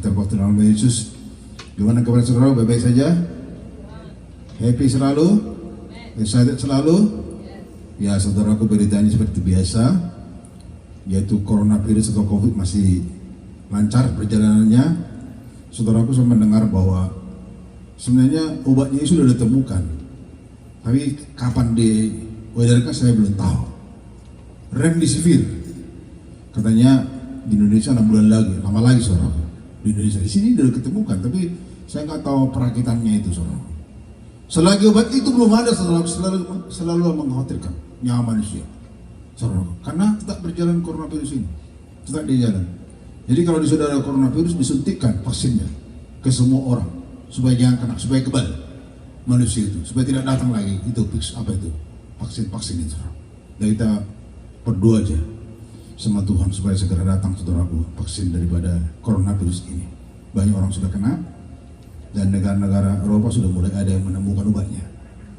Kita berdoa dalam nama Yesus. Gimana kabar saudara? Baik-baik saja? Happy selalu? Excited selalu? Ya saudaraku, beritanya seperti biasa, yaitu coronavirus atau COVID masih lancar perjalanannya. Saudaraku, saya mendengar bahwa sebenarnya obatnya sudah ditemukan, tapi kapan diedarkan saya belum tahu. Remdesivir katanya di Indonesia 6 bulan lagi, lama lagi saudaraku. Di Indonesia di sini sudah ditemukan, tapi saya nggak tahu perakitannya itu saudaraku. Selagi obat itu belum ada, saudaraku, selalu mengkhawatirkan nyawa manusia, saudaraku, karena tetap berjalan coronavirus ini, tetap di jalan. Jadi kalau di saudara coronavirus disuntikkan vaksinnya ke semua orang supaya jangan kena, supaya kebal manusia itu, supaya tidak datang lagi itu apa itu vaksin itu. Dan kita berdoa aja sama Tuhan supaya segera datang saudaraku vaksin daripada coronavirus ini. Banyak orang sudah kena dan negara-negara Eropa sudah mulai ada yang menemukan obatnya.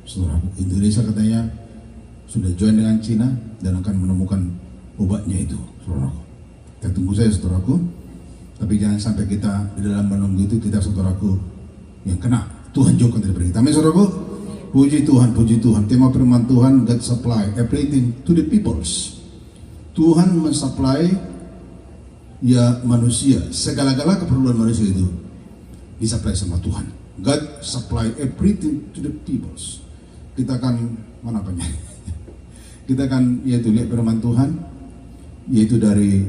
Saudaraku, Indonesia katanya sudah join dengan Cina dan akan menemukan obatnya itu, saudaraku. Kita tunggu saja saudaraku, tapi jangan sampai kita di dalam menunggu itu kita saudaraku yang kena. Tuhan jauhkan daripada kita. Amin saudaraku. Puji Tuhan, puji Tuhan. Tema firman Tuhan, God supply everything to the peoples. Tuhan mensupply ya manusia, segala-gala keperluan manusia itu disupply sama Tuhan. God supply everything to the peoples. Kita akan mana apanya? Kita akan yaitu lihat firman Tuhan, yaitu dari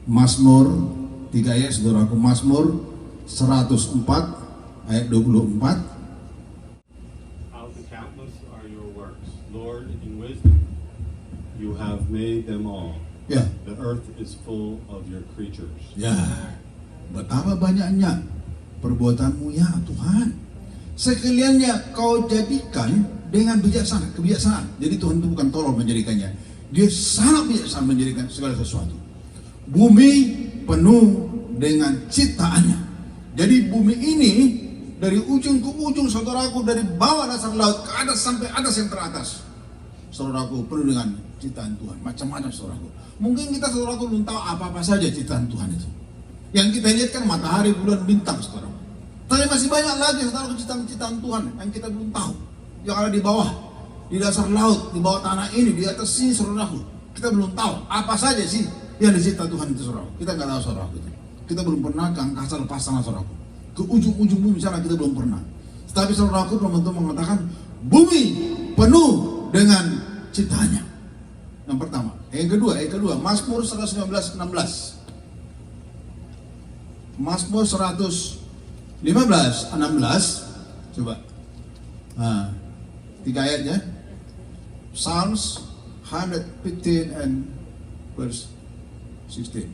Mazmur 3 ayat saudaraku. Mazmur 104 ayat 24. Lord, in wisdom you have made them all. Ya. The earth is full of your creatures. Ya, betapa banyaknya perbuatanmu ya Tuhan. Sekaliannya kau jadikan dengan bijaksana, kebijaksanaan. Jadi Tuhan itu bukan tolol menjadikannya, Dia sangat bijaksana menjadikan segala sesuatu. Bumi penuh dengan ciptaannya. Jadi bumi ini dari ujung ke ujung saudaraku, dari bawah dasar laut ke atas sampai atas yang teratas, saudaraku, penuh dengan ciptaan Tuhan, macam-macam saudaraku. Mungkin kita saudaraku belum tahu apa-apa saja ciptaan Tuhan itu. Yang kita lihat kan matahari, bulan, bintang saudaraku. Tapi masih banyak lagi saudaraku ciptaan Tuhan yang kita belum tahu, yang ada di bawah, di dasar laut, di bawah tanah ini, di atas sini saudaraku. Kita belum tahu apa saja sih yang dicipta Tuhan itu saudaraku. Kita nggak tahu saudaraku itu. Kita belum pernah ke angkasa lepas sana saudaraku. Ke ujung-ujung bumi sana kita belum pernah. Tetapi saudaraku, firman Tuhan mengatakan bumi penuh dengan ciptaannya. Yang pertama. Yang kedua, Mazmur 115:16. Mazmur 115:16. Coba. Nah, 3 ayatnya. Psalms 115 and verse 16.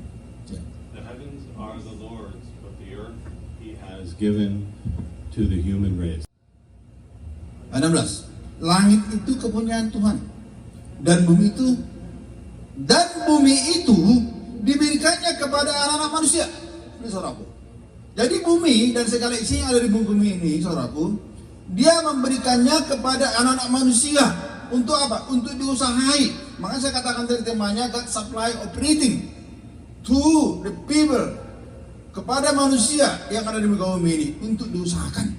Yeah. The heavens are the Lord's, but the earth he has given to the human race. 16. Langit itu kepunyaan Tuhan dan bumi itu diberikannya kepada anak-anak manusia. Ini saudaraku. Jadi bumi dan segala isi yang ada di bumi ini saudaraku, Dia memberikannya kepada anak-anak manusia. Untuk apa? Untuk diusahai. Makanya saya katakan dari temanya God supply operating to the people, kepada manusia yang ada di muka bumi ini untuk diusahakan.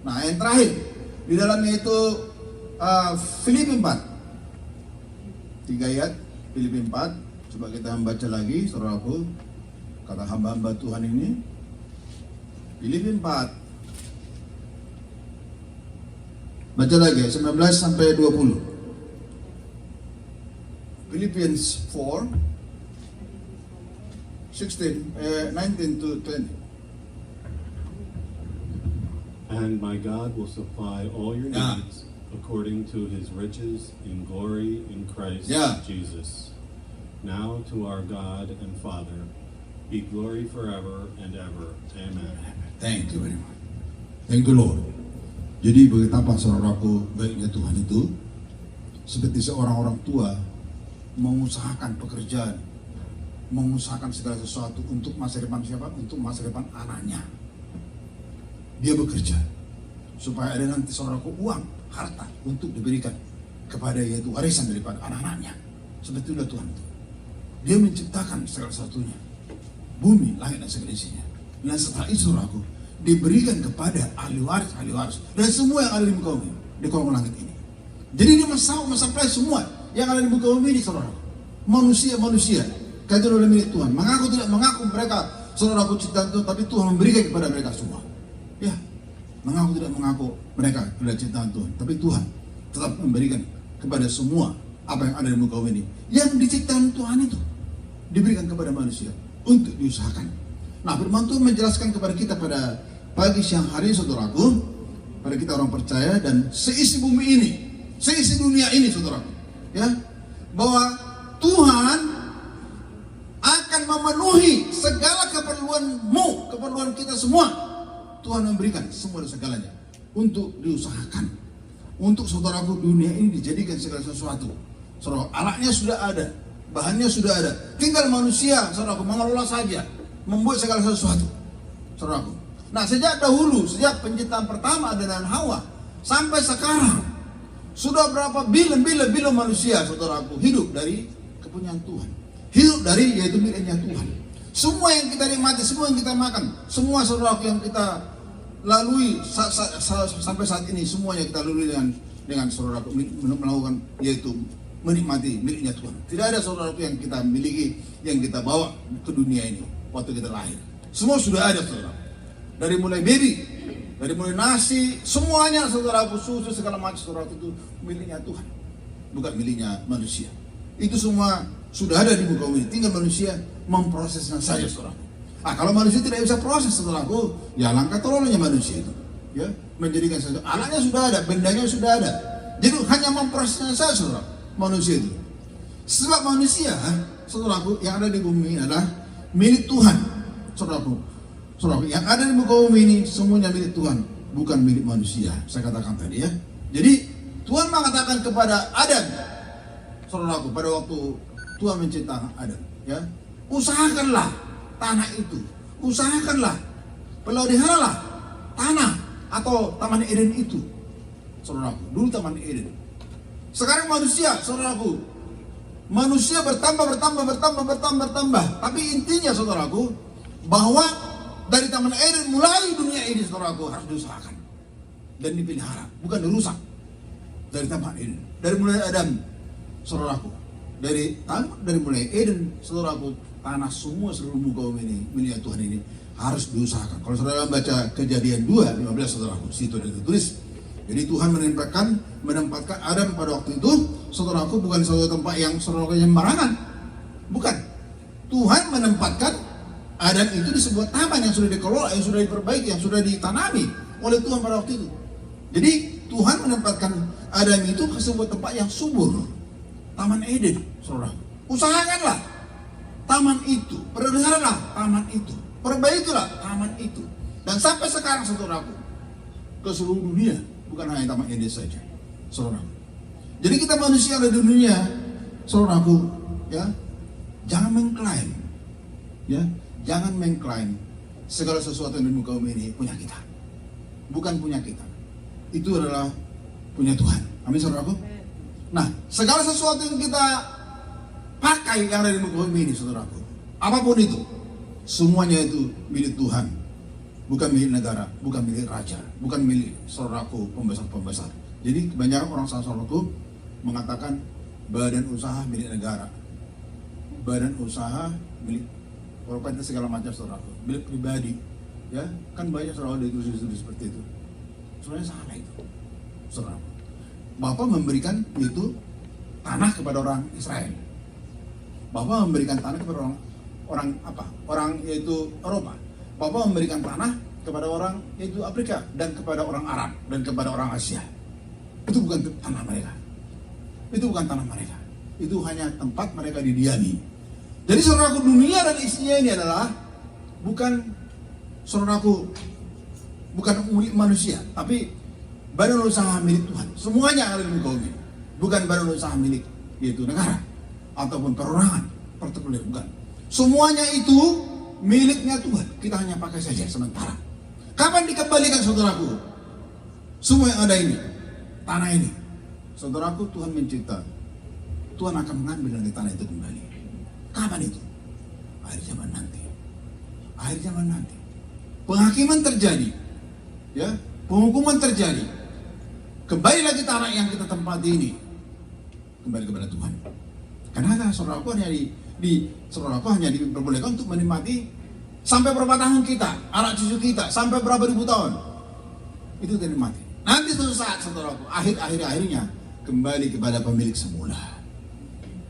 Nah, yang terakhir di dalamnya itu Filipi 4. 3 ayat Filipi 4. Coba kita membaca lagi saudaraku, kata hamba-hamba Tuhan ini. Filipi 4. Baca lagi 19 sampai 20. Philippians 4 19 to 20. And my God will supply all your needs according to his riches in glory in Christ Jesus. Now to our God and Father be glory forever and ever. Amen. Thank you very much. Thank you Lord. Jadi betapa saudaraku baiknya Tuhan itu, seperti seorang orang tua mengusahakan pekerjaan, mengusahakan segala sesuatu untuk masa depan siapa? Untuk masa depan anaknya. Dia bekerja supaya ada nanti saudaraku uang, harta untuk diberikan kepada yaitu warisan daripada anak-anaknya. Seperti itulah Tuhan itu. Dia menciptakan segala sesuatunya, bumi, langit dan segala isinya. Dan setelah itu saudaraku, diberikan kepada ahli waris dan semua yang ada di muka bumi, di kolong langit ini. Jadi dia mensuplai semua yang ada di muka bumi ini, saudaraku. Manusia kaitan oleh milik Tuhan. Mengaku tidak mengaku mereka saudaraku ciptaan Tuhan, tapi Tuhan memberikan kepada mereka semua. Ya, mengaku tidak mengaku mereka adalah ciptaan Tuhan, tapi Tuhan tetap memberikan kepada semua apa yang ada di muka bumi ini. Yang diciptakan Tuhan itu diberikan kepada manusia untuk diusahakan. Nah, firman Tuhan menjelaskan kepada kita pada pagi siang hari, saudaraku, pada kita orang percaya dan seisi bumi ini, seisi dunia ini, saudaraku, ya, bahwa Tuhan akan memenuhi segala keperluanmu, keperluan kita semua. Tuhan memberikan semua dan segalanya untuk diusahakan. Untuk saudaraku, dunia ini dijadikan segala sesuatu. Saudara, alatnya sudah ada, bahannya sudah ada. Tinggal manusia, saudaraku, mengelola saja, membuat segala sesuatu. Saudaraku. Nah, sejak dahulu, sejak penciptaan pertama Adam dan Hawa sampai sekarang, sudah berapa bilion manusia, saudaraku, hidup dari kepunyaan Tuhan. Hidup dari yaitu miliknya Tuhan. Semua yang kita nikmati, semua yang kita makan, semua saudaraku yang kita lalui sampai saat ini, semuanya kita lalui dengan saudaraku melakukan yaitu menikmati miliknya Tuhan. Tidak ada saudaraku yang kita miliki, yang kita bawa ke dunia ini waktu kita lahir. Semua sudah ada, saudara. Dari mulai baby, dari mulai nasi, semuanya saudaraku, susu segala macam saudaraku itu miliknya Tuhan, bukan miliknya manusia. Itu semua sudah ada di muka bumi, tinggal manusia memprosesnya saja, saudaraku. Kalau manusia tidak bisa proses, saudaraku, ya langkah tololnya manusia itu, ya, menjadikan sesuatu. Alatnya sudah ada, bendanya sudah ada, jadi hanya memprosesnya saja, saudara, manusia itu. Sebab manusia, saudaraku, yang ada di bumi ini adalah milik Tuhan, saudaraku. Saudaraku, yang ada di muka bumi ini semuanya milik Tuhan, bukan milik manusia. Saya katakan tadi, ya. Jadi Tuhan mengatakan kepada Adam, saudaraku, pada waktu Tuhan menciptakan Adam, ya, usahakanlah tanah itu, usahakanlah, peliharalah tanah atau Taman Eden itu, saudaraku. Dulu Taman Eden. Sekarang manusia, saudaraku, manusia bertambah. Tapi intinya, saudaraku, bahwa dari Taman Eden mulai dunia ini, saudaraku, harus diusahakan dan dipelihara, bukan dirusak. Dari Taman Eden, dari mulai Adam, saudaraku, dari mulai Eden, saudaraku, tanah semua seluruh muka bumi ini milik Tuhan ini harus diusahakan. Kalau saudara baca Kejadian 2:15, saudaraku, situ ada ditulis. Jadi Tuhan menempatkan Adam pada waktu itu, saudaraku, bukan suatu tempat yang saudaraku sembarangan, bukan. Tuhan menempatkan Adam itu di sebuah taman yang sudah dikelola, yang sudah diperbaiki, yang sudah ditanami oleh Tuhan pada waktu itu. Jadi Tuhan menempatkan Adam itu ke sebuah tempat yang subur, Taman Eden, saudara. Usahakanlah taman itu, peliharalah taman itu, perbaikilah taman itu. Dan sampai sekarang, saudaraku, ke seluruh dunia, bukan hanya Taman Eden saja, saudara. Jadi kita manusia ada di dunia, saudaraku, ya, jangan mengklaim, ya, jangan mengklaim segala sesuatu yang di muka bumi ini punya kita. Bukan punya kita. Itu adalah punya Tuhan. Amin, saudaraku. Nah, segala sesuatu yang kita pakai yang ada di muka bumi ini, saudaraku, apapun itu, semuanya itu milik Tuhan. Bukan milik negara, bukan milik raja, bukan milik saudaraku pembesar-pembesar. Jadi kebanyakan orang saudaraku mengatakan badan usaha milik negara, badan usaha milik properti segala macam, saudaraku, milik pribadi, ya kan banyak saudara ditulis seperti itu. Sebenarnya salah itu, saudara. Bapak memberikan itu tanah kepada orang Israel, Bapak memberikan tanah kepada orang yaitu Eropa. Bapak memberikan tanah kepada orang yaitu Afrika dan kepada orang Arab dan kepada orang Asia. Itu bukan tanah mereka. Itu bukan tanah mereka. Itu hanya tempat mereka didiami. Jadi saudaraku, dunia dan isinya ini adalah bukan saudaraku, bukan milik manusia, tapi badan usaha milik Tuhan. Semuanya ada di muka bumi. Bukan badan usaha milik yaitu negara ataupun perorangan, partikular, bukan. Semuanya itu miliknya Tuhan. Kita hanya pakai saja sementara. Kapan dikembalikan, saudaraku? Semua yang ada ini, tanah ini, saudaraku, Tuhan mencipta. Tuhan akan mengambil dari tanah itu kembali. Kapan itu? Akhir zaman nanti. Akhir zaman nanti. penghakiman terjadi, ya, penghukuman terjadi. Kembali lagi tanah yang kita tempati ini kembali kepada Tuhan. Karena saudaraku hanya diperbolehkan untuk menikmati sampai berapa tahun kita, anak cucu kita, sampai berapa ribu tahun. Itu kita nikmati. Nanti suatu saat saudaraku, akhirnya kembali kepada pemilik semula.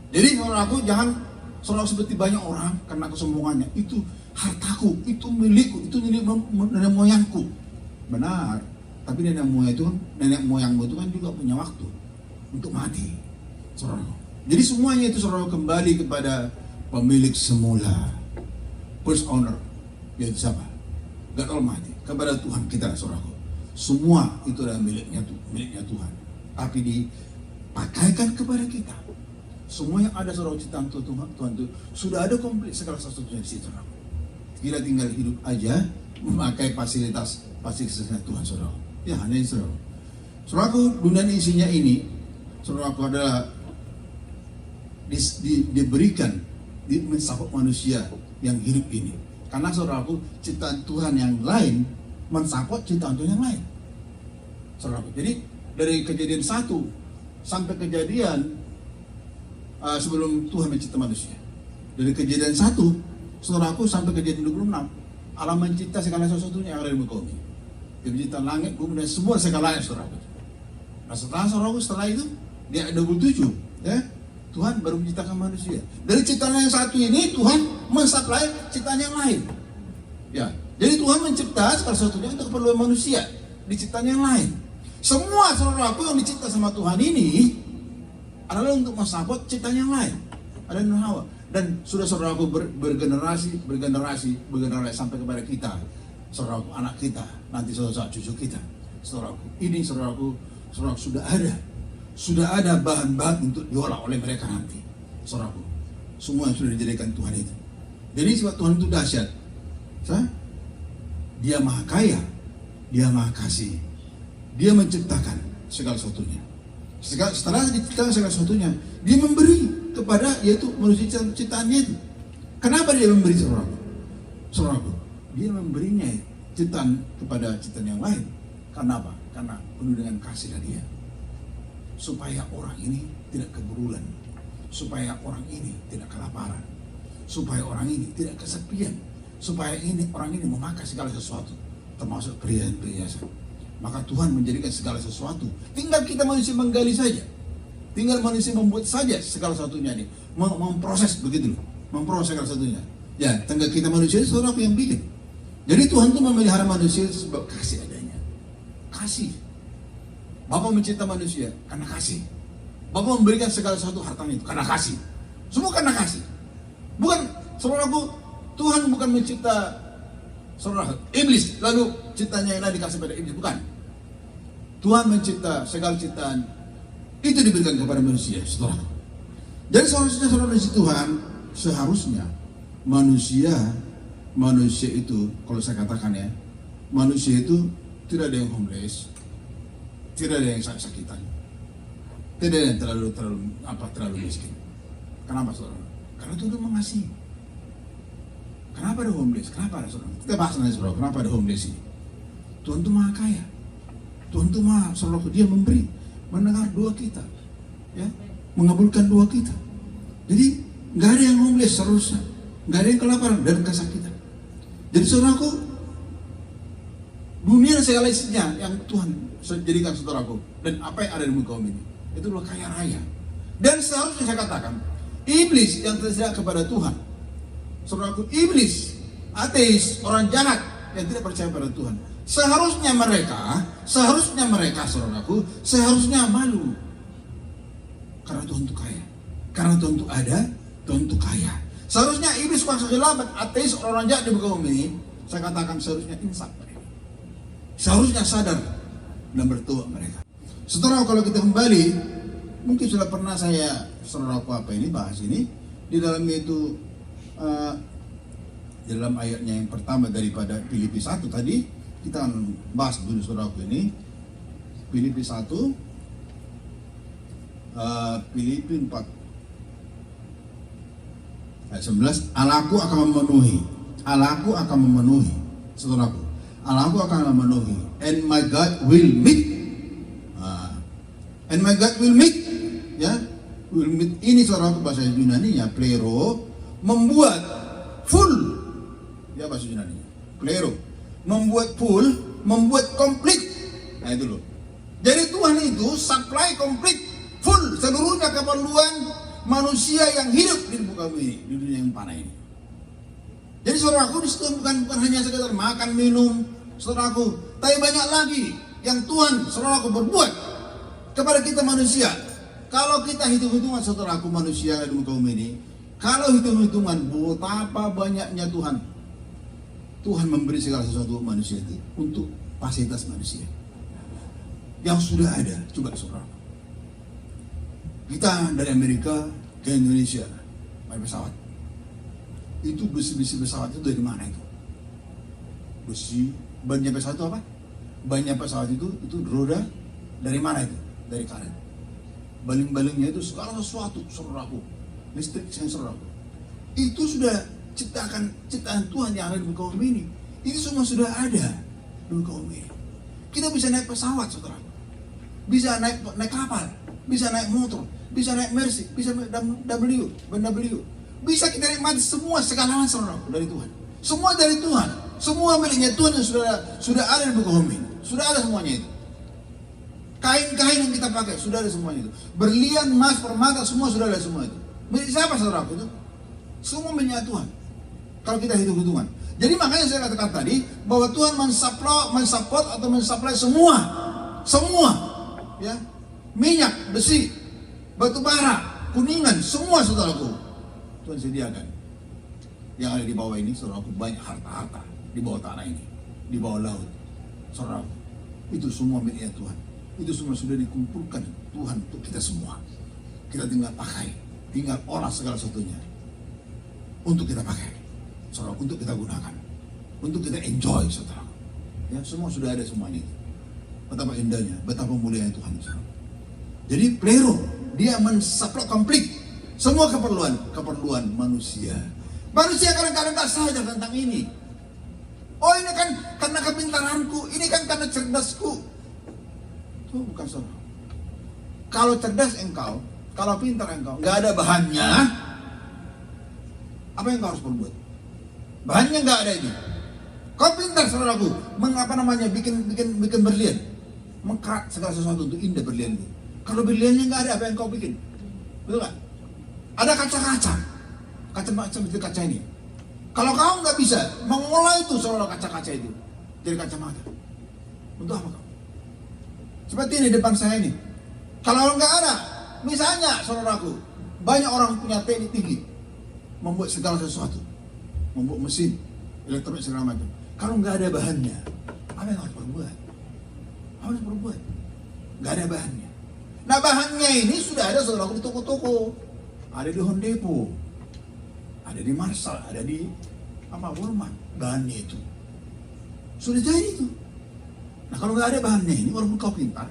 Jadi saudaraku, jangan saudaraku seperti banyak orang karena kesombongannya. Itu hartaku, itu milikku, itu milik nenek moyangku. Benar, tapi nenek moyangmu itu kan juga punya waktu untuk mati, saudaraku. Jadi semuanya itu saudaraku kembali kepada pemilik semula, first owner, yaitu siapa? God Almighty, kepada Tuhan kita, saudaraku. Semua itu adalah miliknya Tuhan, tapi dipakaikan kepada kita. Semua yang ada saudara ciptaan Tuhan itu sudah ada komplit segala sesuatunya di situ, saudara. Kita tinggal hidup aja memakai fasilitasnya Tuhan, saudara. Ya, hanya itu, saudara. Saudaraku, dunia isinya ini, saudaraku, adalah diberikan mencakup manusia yang hidup ini. Karena saudaraku, ciptaan Tuhan yang lain mencakup ciptaan Tuhan yang lain, saudaraku. Jadi dari kejadian 1 sampai kejadian sebelum Tuhan mencipta manusia, dari kejadian 1 saudaraku sampai kejadian 26, Allah mencipta segala sesuatunya yang ada di muka bumi. Dia mencipta langit, bumi, dan semua segalanya, saudaraku. Nah setelah itu di ayat 27, ya, Tuhan baru menciptakan manusia. Dari ciptaan yang satu ini Tuhan mensuplai ciptaan yang lain. Ya, jadi Tuhan mencipta segala sesuatunya untuk keperluan manusia di ciptaan yang lain. Semua saudaraku yang dicipta sama Tuhan ini adalah untuk mensupport ciptaan yang lain. Ada Nuh Hawa. Dan sudah saudaraku bergenerasi sampai kepada kita, saudaraku, anak kita, nanti saudara cucu kita, saudaraku. Ini saudaraku sudah ada bahan-bahan untuk diolah oleh mereka nanti, saudaraku. Semua yang sudah dijadikan Tuhan itu. Jadi sebab Tuhan itu dahsyat. Dia maha kaya, dia maha kasih, dia menciptakan segala sesuatunya. Setelah diciptakan segala sesuatunya, dia memberi kepada yaitu manusia ciptaannya itu. Kenapa dia memberi, saudaraku? Dia memberinya ciptaan kepada ciptaan yang lain. Karena apa? Karena penuh dengan kasih dari dia. Supaya orang ini tidak keberulan, supaya orang ini tidak kelaparan, supaya orang ini tidak kesepian, supaya orang ini memakai segala sesuatu, termasuk perhiasan. Maka Tuhan menjadikan segala sesuatu. Tinggal kita manusia menggali saja. Tinggal manusia membuat saja segala sesuatunya ini. Memproses begitu loh. Memproses segala sesuatunya. Ya, tinggal kita manusia, saudaraku, yang bikin. Jadi Tuhan itu memelihara manusia sebab kasih adanya. Kasih. Bapa mencipta manusia karena kasih. Bapa memberikan segala sesuatu hartanya itu karena kasih. Semua karena kasih. Bukan, saudaraku, Tuhan bukan mencipta saudara iblis lalu ciptanya yang lain dikasih pada iblis, bukan. Tuhan mencipta segala ciptaan itu diberikan kepada manusia, saudara. Jadi saudara Tuhan, seharusnya manusia itu, kalau saya katakan ya, manusia itu tidak ada yang homeless, tidak ada yang sakit-sakitan, tidak ada yang terlalu miskin. Kenapa, saudara? Karena Tuhan mengasihi. Kenapa ada homeless? Kenapa ada, saudara? Kita bahas nanti, saudara, kenapa ada homeless ini? Tuhan itu maha kaya. Tuhan itu maha, saudara, dia memberi, mendengar doa kita, ya, mengabulkan doa kita. Jadi nggak ada yang homeless seharusnya, nggak ada yang kelaparan dan kesakitan. Jadi saudaraku, dunia dan segala isinya yang Tuhan jadikan, saudaraku, dan apa yang ada di muka bumi ini, itu adalah kaya raya. Dan seharusnya saya katakan, iblis yang tidak kepada Tuhan, saudaraku, iblis, ateis, orang jahat yang tidak percaya pada Tuhan, seharusnya mereka, saudaraku, seharusnya malu. Karena Tuhan itu kaya. Karena Tuhan itu ada, Tuhan itu kaya. Seharusnya iblis, kuasa gelap, ateis, orang jahat di muka bumi ini, saya katakan seharusnya insaf mereka. Seharusnya sadar dan bertobat mereka. Saudara, kalau kita kembali, mungkin sudah pernah saya, saudaraku, bahas ini di dalamnya itu. Di dalam ayatnya yang pertama daripada Filipi 1 tadi, kita bahas dulu, saudaraku, ini Filipi 1, Filipi 4 ayat 11. Allahku akan memenuhi, saudaraku, Allahku akan memenuhi. And my God will meet. And my God will meet. Ya, will meet ini saudaraku bahasa Yunani-nya plero, membuat full. Ya bahasa Yunani-nya plero, membuat full, membuat komplit. Nah itu loh. Jadi Tuhan itu supply komplit, full seluruhnya keperluan manusia yang hidup di muka bumi, di dunia yang panah ini. Jadi saudaraku, di situ bukan hanya sekedar makan minum, saudaraku, tapi banyak lagi yang Tuhan saudaraku berbuat kepada kita manusia. Kalau kita hitung-hitungan saudaraku manusia di muka bumi ini, kalau hitung-hitungan betapa banyaknya Tuhan memberi segala sesuatu manusia itu untuk fasilitas manusia yang sudah ada. Coba saudaraku, kita dari Amerika ke Indonesia pakai pesawat. Itu besi-besi pesawat itu dari mana itu? Besi, bannya pesawat itu apa? Bannya pesawat itu roda dari mana itu? Dari karet. Baling-balingnya itu segala sesuatu, saudaraku. Listrik, saudaraku. Itu sudah ciptaan Tuhan yang ada di muka bumi ini. Itu semua sudah ada di muka bumi ini. Kita bisa naik pesawat, saudaraku. Bisa naik kapal, bisa naik motor, bisa naik Mercy, bisa naik BMW. Bisa kita nikmati semua segala saudara dari Tuhan. Semua dari Tuhan. Semua miliknya Tuhan yang sudah ada di muka bumi. Sudah ada semuanya itu. Kain-kain yang kita pakai sudah ada semuanya itu. Berlian, emas, permata semua sudah ada semua itu. Milik siapa saudara itu? Semua milik Tuhan. Kalau kita hitung-hitungan. Jadi makanya saya katakan tadi bahwa Tuhan mensupport atau mensupply semua. Ya. Minyak, besi, batu bara, kuningan, semua saudaraku Tuhan sediakan. Yang ada di bawah ini, saudaraku, banyak harta-harta di bawah tanah ini, di bawah laut, saudaraku. Itu semua miliknya Tuhan. Itu semua sudah dikumpulkan Tuhan untuk kita semua. Kita tinggal pakai, tinggal olah segala sesuatunya untuk kita pakai, saudaraku, untuk kita gunakan, untuk kita enjoy, saudaraku. Ya, semua sudah ada semuanya itu. Betapa indahnya, betapa mulianya Tuhan, saudaraku. Jadi plero, dia mensupply komplit semua keperluan manusia. Manusia kadang-kadang tak sadar tentang ini. Oh, ini kan karena kepintaranku, ini kan karena cerdasku. Itu bukan salah. Kalau cerdas engkau, kalau pintar engkau, nggak ada bahannya, apa yang kau harus berbuat? Bahannya nggak ada ini. Kau pintar saudaraku, bikin berlian, mengkerak segala sesuatu untuk indah berlian itu. Kalau berliannya nggak ada, apa yang kau bikin? Betul nggak? Ada kaca-kaca seperti kaca ini. Kalau kau nggak bisa mengolah itu saudara kaca-kaca itu jadi kacamata, untuk apa kau? Seperti ini depan saya ini. Kalau nggak ada, misalnya saudaraku, banyak orang punya teknik tinggi, membuat segala sesuatu, membuat mesin, elektronik segala macam. Kalau nggak ada bahannya, apa yang harus berbuat? Harus berbuat. Nggak ada bahannya. Nah bahannya ini sudah ada saudaraku di toko-toko. Ada di Home Depot, ada di Marshall, ada di Walmart. Bahannya itu sudah jadi itu. Nah kalau nggak ada bahannya ini, walaupun kau pintar,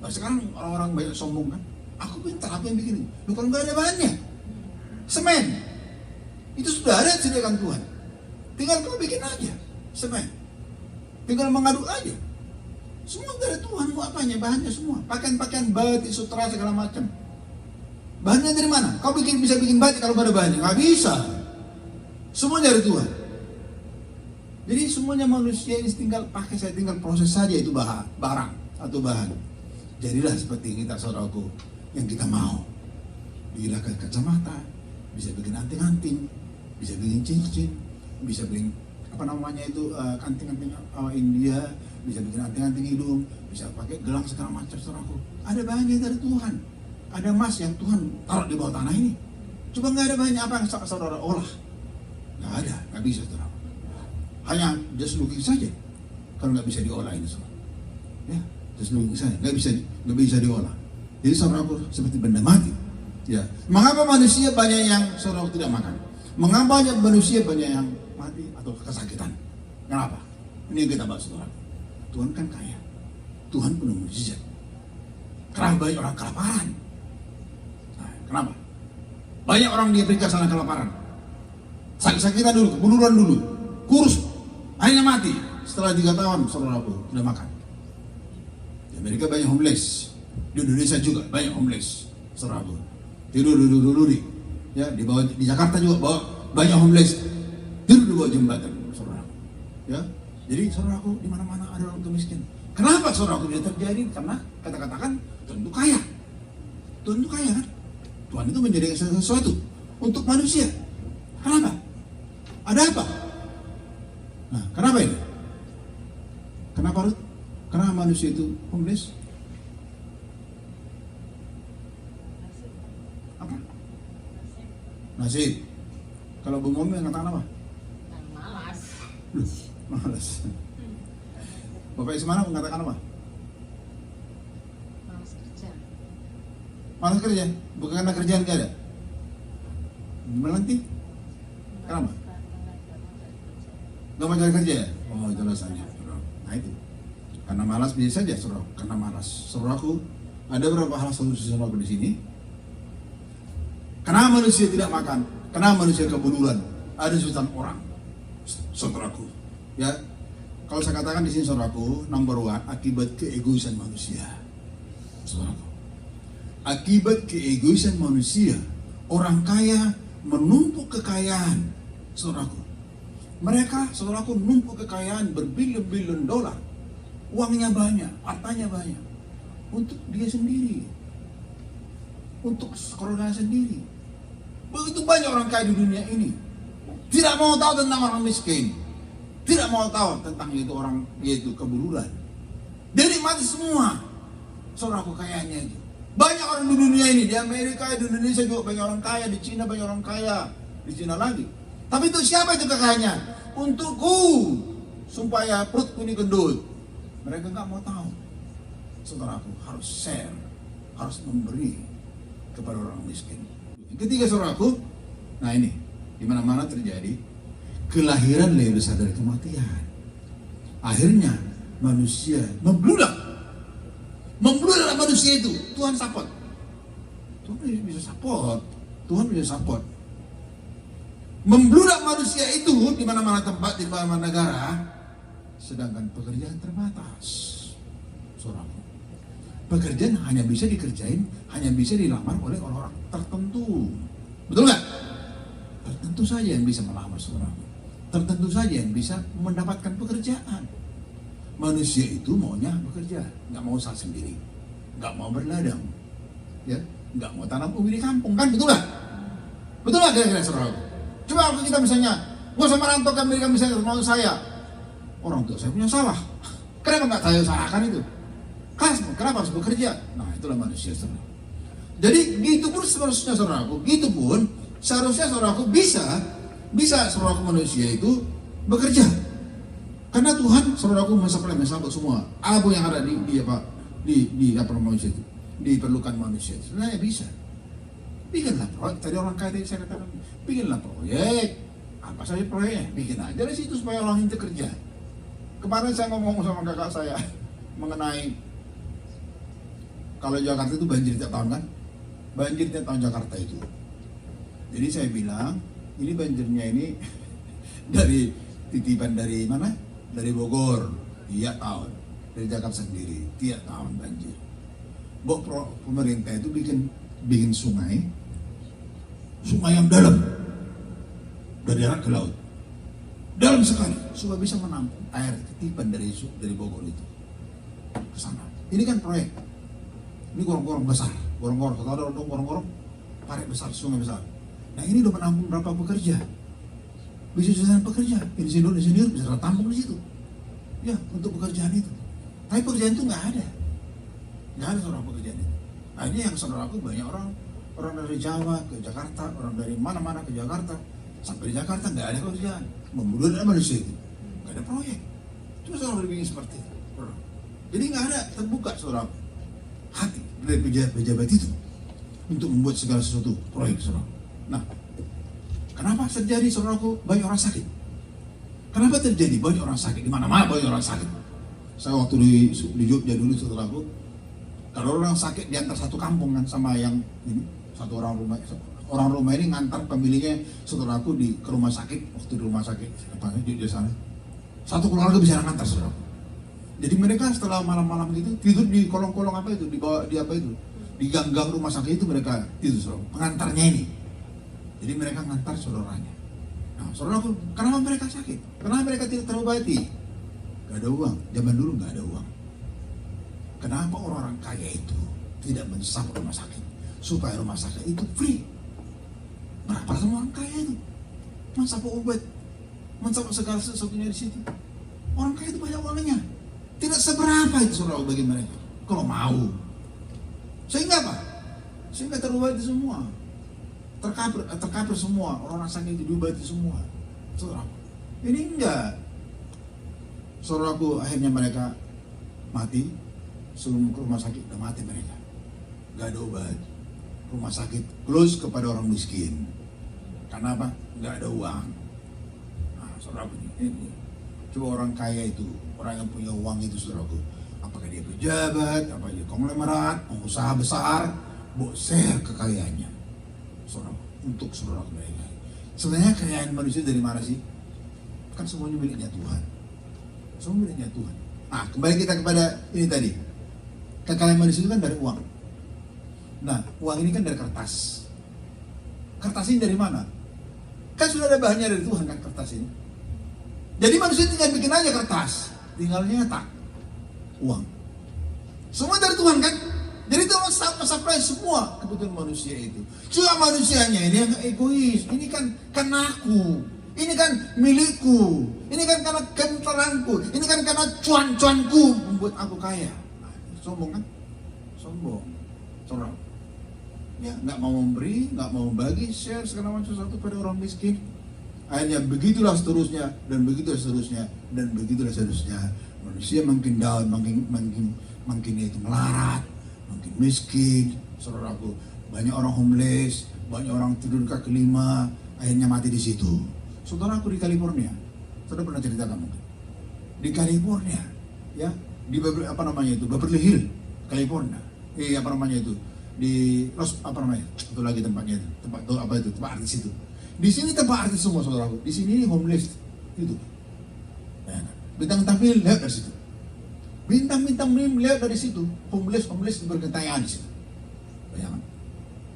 sekarang orang-orang banyak sombong kan, aku pintar, aku yang bikin ini. Loh, kalau nggak ada bahannya, semen itu sudah ada disediakan Tuhan. Tinggal kau bikin aja semen, tinggal mengaduk aja. Semua dari Tuhan, mau apanya, bahannya semua. Pakaian-pakaian batik, sutra segala macam. Bahannya dari mana? Kau bisa bikin batik kalau nggak ada bahannya? Nggak bisa. Semua dari Tuhan. Jadi semuanya manusia ini tinggal pakai, saya tinggal proses saja itu barang atau bahan. Jadilah seperti kita saudaraku yang kita mau. Bikinlah kacamata, bisa bikin anting-anting, bisa bikin cincin, bisa bikin kanting-kanting India, bisa bikin anting-anting hidung, bisa pakai gelang segala macam saudaraku. Ada bahannya dari Tuhan. Ada emas yang Tuhan taruh di bawah tanah ini. Coba nggak ada bahannya, apa yang saudara olah? Nggak ada, nggak bisa saudara. Hanya just looking saja. Kalau nggak bisa diolah ini saudara. Ya, just looking saja, nggak bisa diolah. Jadi saudaraku seperti benda mati. Ya, mengapa manusia banyak yang saudara tidak makan? Mengapa manusia banyak yang mati atau kesakitan? Kenapa? Ini yang kita bahas saudara. Tuhan kan kaya. Tuhan penuh mukjizat. Kenapa banyak orang kelaparan? Kenapa? Banyak orang di Afrika sana kelaparan. Sakit-sakitan dulu, kebunuhan dulu, kurus, akhirnya mati. setelah 3 tahun, saudaraku, tidak makan. Di Amerika banyak homeless, di Indonesia juga banyak homeless, saudaraku. Tidur ya, di Jakarta juga banyak homeless, tidur di bawah jembatan, saudaraku. Ya, jadi saudaraku, di mana-mana ada orang miskin. Kenapa saudaraku bisa terjadi? Karena katakan Tuhan itu kaya. Tuhan itu kaya kan? Tuhan itu menjadikan sesuatu untuk manusia. Kenapa? Ada apa? Nah, kenapa ini? Kenapa Ruth? Kenapa manusia itu homeless? Apa? Nasib. Kalau Bung Momi mengatakan apa? Malas. Malas. Bapak Ismana mengatakan apa? Malas kerja. Malas kerja? Bukan karena kerjaan gak ada? Melantik? Kenapa? Gak mau cari kerja ya? Oh, itu alasannya. Nah itu. Karena malas bisa saja, saudara. Karena malas. Saudaraku, ada beberapa hal solusi saudaraku di sini. Kenapa manusia tidak makan? Kenapa manusia kebunuhan? Ada jutaan orang, saudaraku. Ya, kalau saya katakan di sini saudaraku, number 1 akibat keegoisan manusia, saudaraku. Akibat keegoisan manusia, orang kaya menumpuk kekayaan, saudaraku. Mereka, saudaraku, menumpuk kekayaan berbilion-bilion dolar, uangnya banyak, hartanya banyak, untuk dia sendiri, untuk keluarga sendiri. Begitu banyak orang kaya di dunia ini, tidak mau tahu tentang orang miskin, tidak mau tahu tentang yaitu keburulan. Jadi mati semua, saudaraku, kayanya itu. Banyak orang di dunia ini, di Amerika, di Indonesia juga banyak orang kaya, di Cina banyak orang kaya, di Cina lagi. Tapi itu siapa itu kekayaannya? Untukku, supaya perutku ini gendut. Mereka nggak mau tahu. Saudaraku, harus share, harus memberi kepada orang miskin. Ketiga, saudaraku, nah ini, di mana-mana terjadi kelahiran lebih besar dari kematian. Akhirnya manusia membludak dalam manusia itu. Tuhan support. Tuhan bisa support. Tuhan bisa support. Membludak manusia itu di mana-mana tempat, di mana-mana negara, sedangkan pekerjaan terbatas. Saudaraku, pekerjaan hanya bisa dikerjain, hanya bisa dilamar oleh orang-orang tertentu. Betul nggak? Tertentu saja yang bisa melamar, saudaraku. Tertentu saja yang bisa mendapatkan pekerjaan. Manusia itu maunya bekerja, nggak mau usaha sendiri, nggak mau berladang, ya, nggak mau tanam ubi di kampung, kan? Betul nggak? Betul nggak kira-kira, saudaraku? Coba kalau kita misalnya, gua sama merantau ke Amerika misalnya, mau saya, orang tua saya punya salah, kenapa nggak saya usahakan itu? Kenapa harus bekerja? Nah, itulah manusia, saudara. Jadi gitu pun seharusnya, saudaraku, gitu pun seharusnya, saudaraku, bisa saudaraku, manusia itu bekerja. Karena Tuhan, saudaraku, mensuplai semua apa yang ada di manusia itu, diperlukan manusia. Sebenarnya bisa. Bikinlah proyek. Tadi orang kaya tadi saya katakan, bikinlah proyek. Apa saja proyeknya? Bikin aja dari situ supaya orang itu kerja. Kemarin saya ngomong sama kakak saya mengenai kalau Jakarta itu banjir tiap tahun kan? Banjir tiap tahun Jakarta itu. Jadi saya bilang, ini banjirnya ini dari titipan dari mana? Dari Bogor, tiap tahun. Dari Jakarta sendiri, tiap tahun banjir. Pemerintah itu bikin sungai yang dalam, dari darat ke laut, dalam sekali, supaya bisa menampung air titipan dari Bogor itu ke sana. Ini kan proyek. Ini gorong-gorong besar, gorong-gorong parit besar, sungai besar. Nah, ini udah menampung berapa pekerja? Bisa jutaan pekerja, insinyur bisa tertampung di situ. Ya, untuk pekerjaan itu. Tapi pekerjaan itu nggak ada seorang pekerjaan itu. Nah, ini yang saudaraku, banyak orang dari Jawa ke Jakarta, orang dari mana-mana ke Jakarta, sampai di Jakarta nggak ada pekerjaan, membunuh manusia itu, nggak ada proyek. Cuma saudara berpikir seperti itu. Jadi nggak ada terbuka saudara hati dari pejabat itu untuk membuat segala sesuatu proyek, saudara. Nah, kenapa terjadi, saudaraku, banyak orang sakit? Kenapa terjadi banyak orang sakit? Di mana-mana banyak orang sakit. Saya waktu di Jogja dulu, saudaraku, kalau orang sakit diantar satu kampung kan, sama yang ini, satu orang rumah ini ngantar pemiliknya, saudaraku, ke rumah sakit. Waktu di rumah sakit apa Jogja sana, Satu keluarga bisa ngantar, saudara. Jadi mereka setelah malam-malam gitu tidur di kolong-kolong apa itu, di bawah, di apa itu, di gang-gang rumah sakit itu mereka tidur, saudara. Pengantarnya ini. Jadi mereka ngantar saudaranya. Nah, saudaraku, kenapa mereka sakit? Kenapa mereka tidak terobati? Gak ada uang. Zaman dulu gak ada uang. Kenapa orang-orang kaya itu tidak mensapu rumah sakit? Supaya rumah sakit itu free. Berapa semua orang kaya itu? Mensapu obat, mensapu segala sesuatunya di situ. Orang kaya itu banyak uangnya. Tidak seberapa itu, saudara, bagi mereka. Kalau mau. Sehingga apa? Sehingga terobati semua. Terkapir semua. Orang sakit itu diobati semua. Saudara, ini enggak. Saudaraku, akhirnya mereka mati. Sebelum ke rumah sakit udah mati mereka. Gak ada obat. Rumah sakit close kepada orang miskin. Karena apa? Gak ada uang. Nah, saudaraku, ini coba orang kaya itu, orang yang punya uang itu, saudaraku, apakah dia pejabat, apa dia konglomerat, pengusaha besar, share kekayaannya, saudaraku, untuk saudara mereka. Sebenarnya kekayaan manusia dari mana sih? Kan semuanya miliknya Tuhan. Semua miliknya Tuhan. Nah, kembali kita kepada ini tadi. Kekayaan manusia itu kan dari uang. Nah, uang ini kan dari kertas. Kertas ini dari mana? Kan sudah ada bahannya dari Tuhan kan kertas ini. Jadi manusia tinggal bikin aja kertas, tinggal nyetak uang. Semua dari Tuhan kan. Jadi Tuhan mensuplai semua kebutuhan manusia itu. Cuma manusianya ini yang egois. Ini kan karena aku. Ini kan milikku. Ini kan karena kenteranku. Ini kan karena cuan-cuanku membuat aku kaya. Nah, sombong kan? Sombong. Sombong. Ya, nggak mau memberi, nggak mau bagi, share segala macam sesuatu pada orang miskin. Akhirnya begitulah seterusnya, dan begitulah seterusnya, dan begitulah seterusnya. Manusia makin down, makin itu melarat, makin miskin. Saudaraku, banyak orang homeless, banyak orang tidur kaki lima, akhirnya mati di situ. Saudaraku di California, saudara pernah ceritakan mungkin? Di California, ya, di Beverly Hills, California. Apa namanya itu? Di itu lagi tempatnya itu, tempat artis itu. Di sini tempat artis semua, saudaraku. Di sini homeless itu. Ya, bintang tampil lihat dari situ. Bintang-bintang lihat dari situ. Homeless bergentayangan di situ. Bayangkan.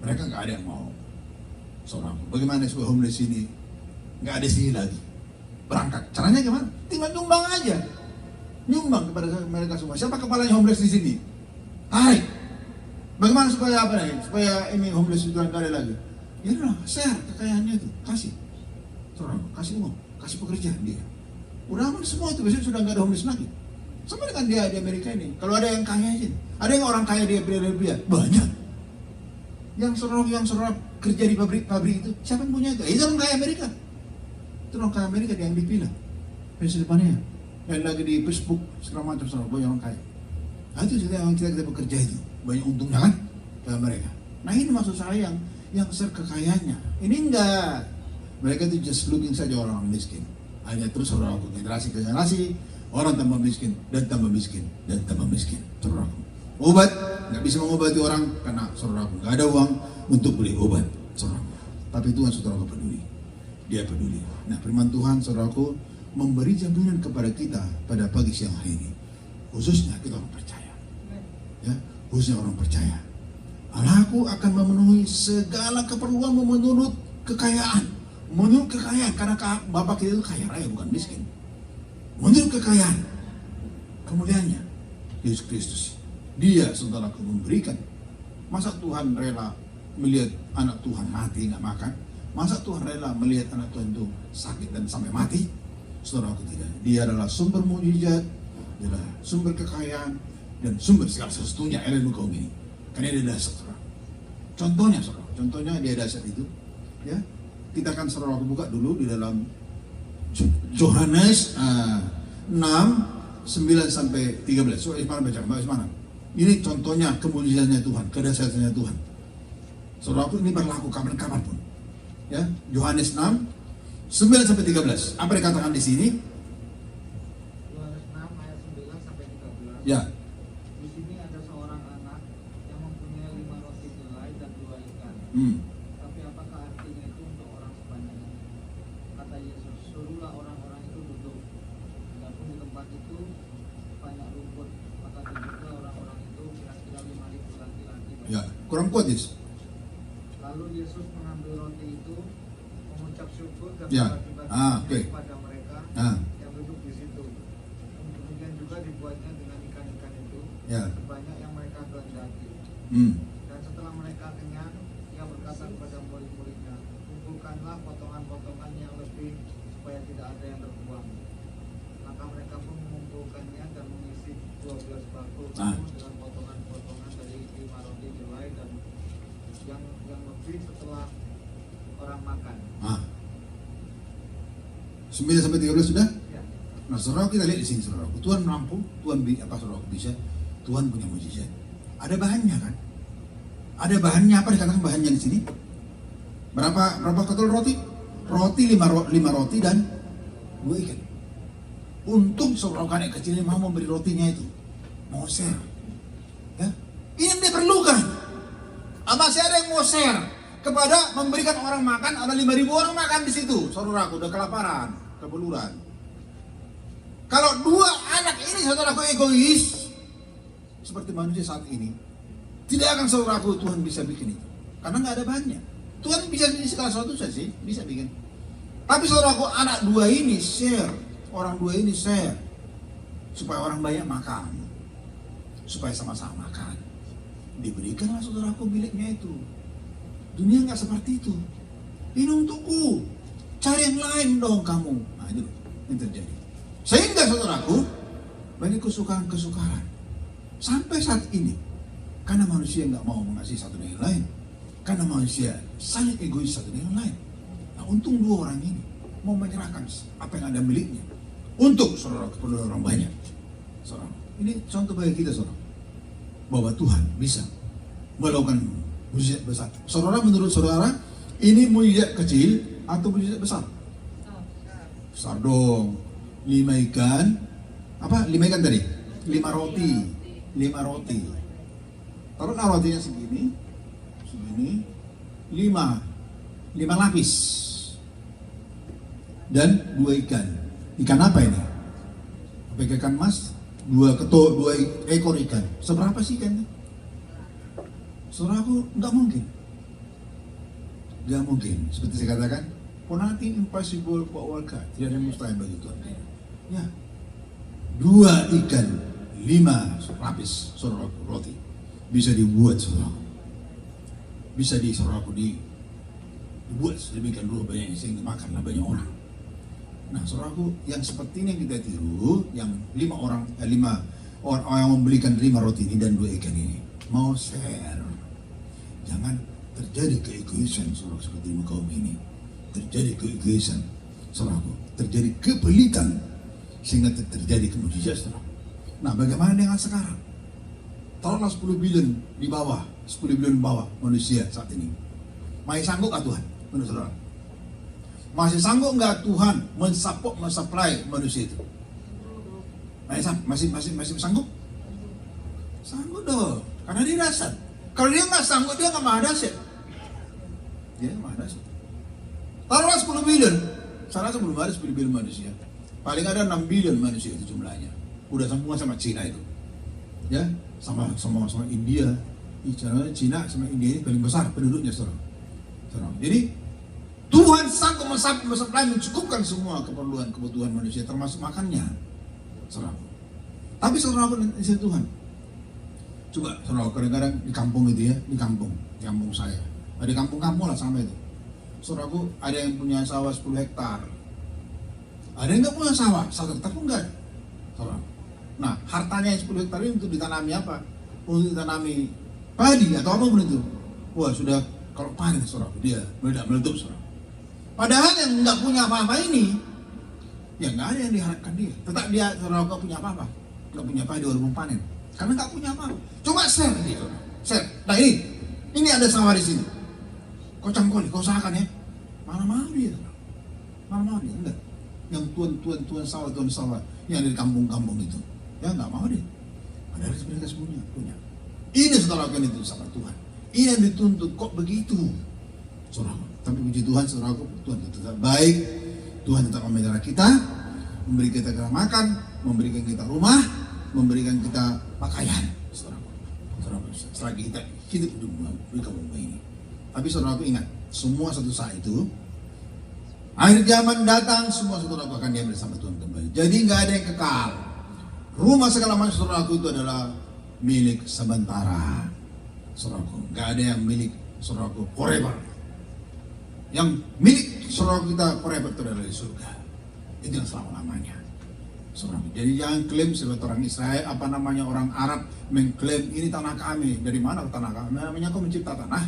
Mereka nggak ada yang mau. Saudaraku, bagaimana supaya homeless ini nggak ada sini lagi? Berangkat. Caranya gimana? Tinggal nyumbang aja. Nyumbang kepada mereka semua. Siapa kepalanya homeless di sini? Tarik. Bagaimana supaya apa nih? Supaya ini homeless itu nggak ada lagi. Ya udah, share kekayaannya itu, kasih. Saudara, kasih uang, kasih pekerjaan dia. Udah aman semua itu, biasanya sudah nggak ada homeless lagi. Sama dengan dia di Amerika ini. Kalau ada yang kaya aja, ada yang orang kaya di Arabia, banyak. Yang saudara kerja di pabrik itu, siapa yang punya itu? Itu orang kaya Amerika. Itu orang kaya Amerika yang dipilih. Pennsylvania, dan lagi di Facebook segala macam saudara, banyak orang kaya. Nah itu yang kita bekerja itu, banyak untungnya kan ke mereka. Nah ini maksud saya yang share kekayaannya. Ini enggak. Mereka itu just looking saja orang miskin. Hanya terus saudaraku, generasi ke generasi, orang tambah miskin, dan tambah miskin, dan tambah miskin. Saudaraku, obat, nggak bisa mengobati orang, karena saudaraku nggak ada uang untuk beli obat. Saudaraku, tapi Tuhan saudaraku peduli. Dia peduli. Nah firman Tuhan saudaraku memberi jaminan kepada kita pada pagi siang hari ini. Khususnya kita orang percaya. Ya, khususnya orang percaya. Allahku akan memenuhi segala keperluan menurut kekayaan. Menurut kekayaan, karena Bapak kita itu kaya raya, bukan miskin. Menurut kekayaan, kemuliaannya, Yesus Kristus. Dia saudaraku memberikan. Masa Tuhan rela melihat anak Tuhan mati nggak makan? Masa Tuhan rela melihat anak Tuhan itu sakit dan sampai mati? Saudaraku tidak. Dia adalah sumber mujizat, dia adalah sumber kekayaan, dan sumber segala sesuatunya ilmu kaum ini. Karena dia dasar, saudara. Contohnya dia dasar itu, ya. Kita akan saudara buka dulu di dalam Yohanes 6, 9 sampai 13. So, Ismail baca, ini contohnya kemuliaannya Tuhan, kedahsyatannya Tuhan. Saudaraku, ini berlaku kapan-kapan pun. Ya, Yohanes 6, 9 sampai 13. Apa dikatakan di sini? Yohanes 6 ayat 9 sampai 13. Ya. Tapi apakah artinya itu untuk orang sebanyak ini? Kata Yesus, suruhlah orang-orang itu duduk. Kurang kuat, Yes. Lalu Yesus mengambil roti itu, mengucap syukur dan Ya. membagi-baginya Oke. kepada mereka yang duduk di situ. Demikian juga dibuatnya dengan ikan-ikan itu, Ya. sebanyak yang mereka kehendaki. Dan setelah mereka kenyang, ia berkata kepada murid-muridnya, kumpulkanlah potongan-potongan yang lebih supaya tidak ada yang terbuang. Maka mereka pun mengumpulkannya dan mengisi 12 bakul penuh dengan potongan-potongan dari 5 roti jelai dan yang lebih setelah orang makan. 9 sampai 13 sudah? Ya. Nah, saudara kita lihat di sini, saudara. Tuhan mampu, Tuhan saudara bisa, Tuhan punya mujizat. Ada bahannya kan? Ada bahannya, apa dikatakan bahannya di sini? Berapa ketol roti? Roti 5 roti dan 2 ikan. Untung saudara anak kecil ini mau memberi rotinya itu, mau share. Ya, ini yang diperlukan. Masih ada yang mau share kepada memberikan orang makan, ada 5.000 orang makan di situ, saudaraku, udah kelaparan, kebeluran. Kalau 2 anak ini saudaraku egois seperti manusia saat ini, tidak akan saudaraku Tuhan bisa bikin itu, karena nggak ada bahannya. Tuhan bisa bikin segala sesuatu saja sih, bisa bikin. Tapi saudaraku anak 2 ini share, orang 2 ini share supaya orang banyak makan, supaya sama-sama makan. Diberikanlah saudaraku miliknya itu. Dunia nggak seperti itu. Ini untukku. Cari yang lain dong kamu. Nah itu yang terjadi. Sehingga saudaraku banyak kesukaran. Sampai saat ini. Karena manusia nggak mau mengasihi satu dengan yang lain. Karena manusia saling egois satu dengan yang lain. Nah untung 2 orang ini mau menyerahkan apa yang ada miliknya untuk saudara keperluan orang banyak. Saudara, ini contoh bagi kita saudara. Bahwa Tuhan bisa melakukan mujizat besar. Saudara, menurut saudara ini mujizat kecil atau mujizat besar? Besar dong. 5 ikan. Apa? 5 ikan tadi? 5 roti. 5 roti. Taruhlah rotinya segini. 5 lapis. Dan 2 ikan. Ikan apa ini? Apa ikan mas? 2 ekor ikan. Seberapa sih ikannya? Saudaraku, nggak mungkin. Nggak mungkin. Seperti saya katakan, for nothing impossible for our God. Tidak ada yang mustahil bagi Tuhan. Ya. 2 ikan, 5 lapis, saudaraku, roti. Bisa dibuat, saudaraku. Bisa saudaraku, dibuat sedemikian rupa banyak sehingga makanlah banyak orang. Nah, saudaraku, yang seperti ini yang kita tiru, yang 5 orang yang membelikan 5 roti ini dan 2 ikan ini, mau share. Jangan terjadi keegoisan, saudara, seperti di kaum ini. Terjadi keegoisan, saudaraku. Terjadi kepelitan, sehingga terjadi kemujizat, saudara. Nah, bagaimana dengan sekarang? Taruhlah 10 billion di bawah, 10 billion bawah manusia saat ini. Masih sanggup nggak Tuhan, menurut saudara? Masih sanggup nggak Tuhan mensupply manusia itu? Masih sanggup? Sanggup dong, karena dia dasar. Kalau dia nggak sanggup, dia nggak maha dasar. Dia nggak maha dasar. Taruhlah 10 billion, saya rasa belum ada 10 billion manusia. Paling ada 6 billion manusia itu jumlahnya. Udah semua sama Cina itu, ya, sama India. Cina sama India ini paling besar penduduknya, saudara. Jadi Tuhan sanggup mensupply, mencukupkan semua kebutuhan manusia, termasuk makannya, saudara. Tapi saudara, di sini Tuhan. Coba saudara, kadang-kadang di kampung itu ya, di kampung saya. Di kampung-kampung lah sama itu. Saudaraku, ada yang punya sawah 10 hektar. Ada yang nggak punya sawah, 1 hektar pun enggak. Saudara. Nah, hartanya yang 10 hektar ini untuk ditanami apa? Untuk ditanami padi atau apapun itu. Wah, sudah kalau panen saudara, dia meledak-meledup, saudara. Padahal yang nggak punya apa-apa ini, ya nggak ada yang diharapkan dia. Tetap dia saudara nggak punya apa-apa, nggak punya padi walaupun panen, karena nggak punya apa-apa. Coba share dia, saudara. Share. Nah ini ada sawah di sini. Kocang-koli, kau usahakan ya. Mana mau dia, saudara? Mana mau dia? Enggak. Yang tuan sawah yang ada di kampung-kampung itu, ya nggak mau dia. Padahal mereka punya. Ini saudara kan itu sama Tuhan. Ini yang dituntut, kok begitu, saudara? Tapi puji Tuhan, saudaraku, Tuhan tetap baik. Tuhan tetap memelihara kita, memberikan kita makan, memberikan kita rumah, memberikan kita pakaian, saudaraku. Selagi kita Kita di kamu ini. Tapi saudaraku ingat, semua satu saat itu akhir zaman datang, semua saudaraku akan diambil sama Tuhan kembali. Jadi nggak ada yang kekal. Rumah segala macam saudaraku itu adalah milik sementara. Saudaraku, nggak ada yang milik saudaraku forever. Yang milik saudaraku kita forever itu adalah di surga. Itu yang selama-lamanya. Saudaraku, jadi jangan klaim sebagai orang Israel, orang Arab mengklaim ini tanah kami. Dari mana tanah kami? Namanya kau mencipta tanah,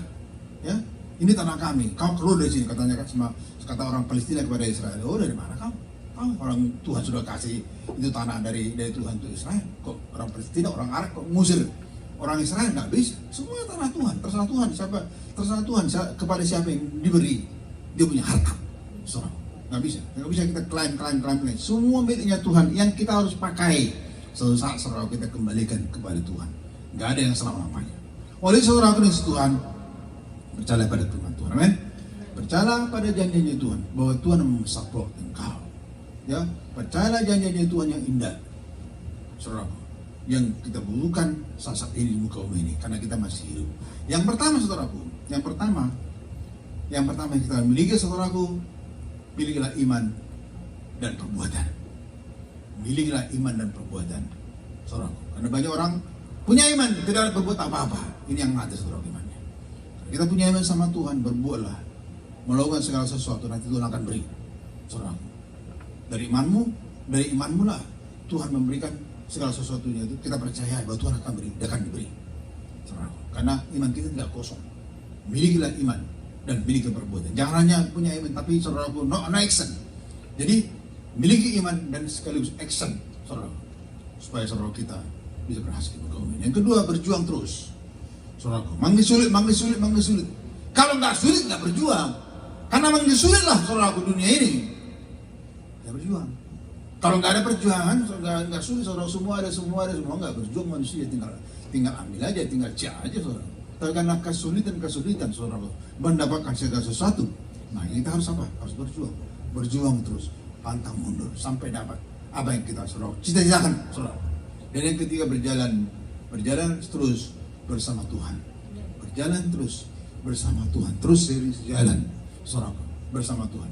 ya? Ini tanah kami. Kau keluar dari sini, katanya kata orang Palestina kepada Israel. Oh, dari mana kau? Orang Tuhan sudah kasih itu tanah dari Tuhan untuk Israel. Kok orang Palestina, orang Arab kok ngusir orang Israel? Nggak bisa. Semua tanah Tuhan, terserah Tuhan. Terserah Tuhan kepada siapa yang diberi dia punya harta. Saudara, nggak bisa kita klaim. Semua miliknya Tuhan yang kita harus pakai. Suatu saat saudara kita kembalikan kepada Tuhan. Nggak ada yang selama-lamanya. Oleh saudara dan Tuhan, percaya pada firman Tuhan. Amin. Percaya pada janji Tuhan bahwa Tuhan mensupport engkau. Ya, percayalah janji Tuhan yang indah, saudaraku, yang kita butuhkan saat ini di muka bumi ini, karena kita masih hidup. Yang pertama, saudaraku, yang pertama yang kita miliki, saudaraku, milikilah iman dan perbuatan. Milikilah iman dan perbuatan, saudaraku. Karena banyak orang punya iman, tidak ada berbuat apa-apa. Ini yang ada, saudaraku, imannya. Kita punya iman sama Tuhan, berbuatlah, melakukan segala sesuatu, nanti Tuhan akan beri, saudaraku. Dari imanmu lah Tuhan memberikan segala sesuatunya itu. Kita percaya bahwa Tuhan akan beri, dia akan diberi. Karena iman kita tidak kosong. Milikilah iman dan miliki perbuatan. Jangan hanya punya iman tapi saudaraku no action. Jadi miliki iman dan sekaligus action, saudara, supaya saudara kita bisa berhasil di muka bumi. Yang kedua, berjuang terus, saudaraku. Manggil sulit. Kalau nggak sulit nggak berjuang. Karena manggil sulit lah saudaraku dunia ini. Berjuang. Kalau nggak ada perjuangan, nggak sulit, saudara. Semua ada, nggak berjuang manusia, tinggal ambil aja, tinggal cek aja, saudara. Karena kesulitan, saudara, mendapatkan segala sesuatu. Nah, kita harus apa? Harus berjuang terus, pantang mundur sampai dapat apa yang kita, saudara, cita-citakan, saudara. Dan yang ketiga, berjalan terus bersama Tuhan, terus jalan, saudara, bersama Tuhan,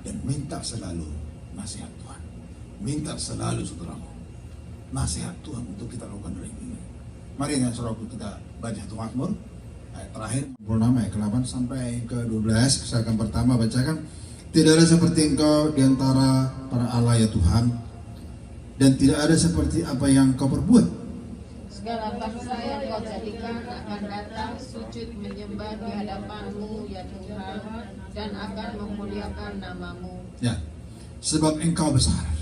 dan minta selalu nasihat Tuhan. Minta selalu, saudaraku, nasihat Tuhan untuk kita lakukan hari ini. Mari ya saudaraku, kita baca satu Mazmur ayat terakhir 26 ayat ke-8 sampai ke-12. Saya akan pertama bacakan. Tidak ada seperti engkau di antara para Allah ya Tuhan, dan tidak ada seperti apa yang kau perbuat. Segala bangsa yang kau jadikan akan datang sujud menyembah di hadapanmu ya Tuhan, dan akan memuliakan namamu. Ya, sebab engkau besar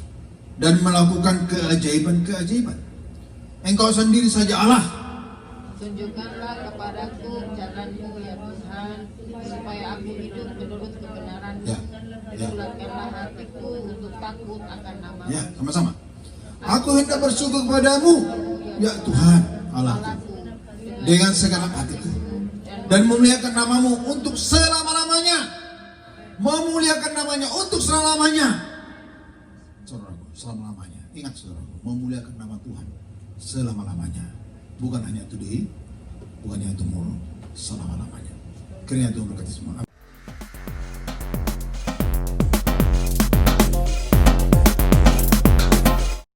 dan melakukan keajaiban-keajaiban. Engkau sendiri saja Allah. Tunjukkanlah kepadaku jalanmu ya Tuhan, supaya aku hidup menurut kebenaranmu. Bulatkanlah hatiku untuk takut akan namamu. Ya, sama-sama. Aku hendak bersyukur kepadamu, ya Tuhan Allahku, dengan segala hatiku, dan memuliakan namamu untuk selama-lamanya. Memuliakan namanya untuk selama-lamanya. Saudaraku, selama-lamanya. Ingat saudaraku, memuliakan nama Tuhan selama-lamanya. Bukan hanya today, bukan hanya tomorrow, selama-lamanya. Kiranya Tuhan berkati semua.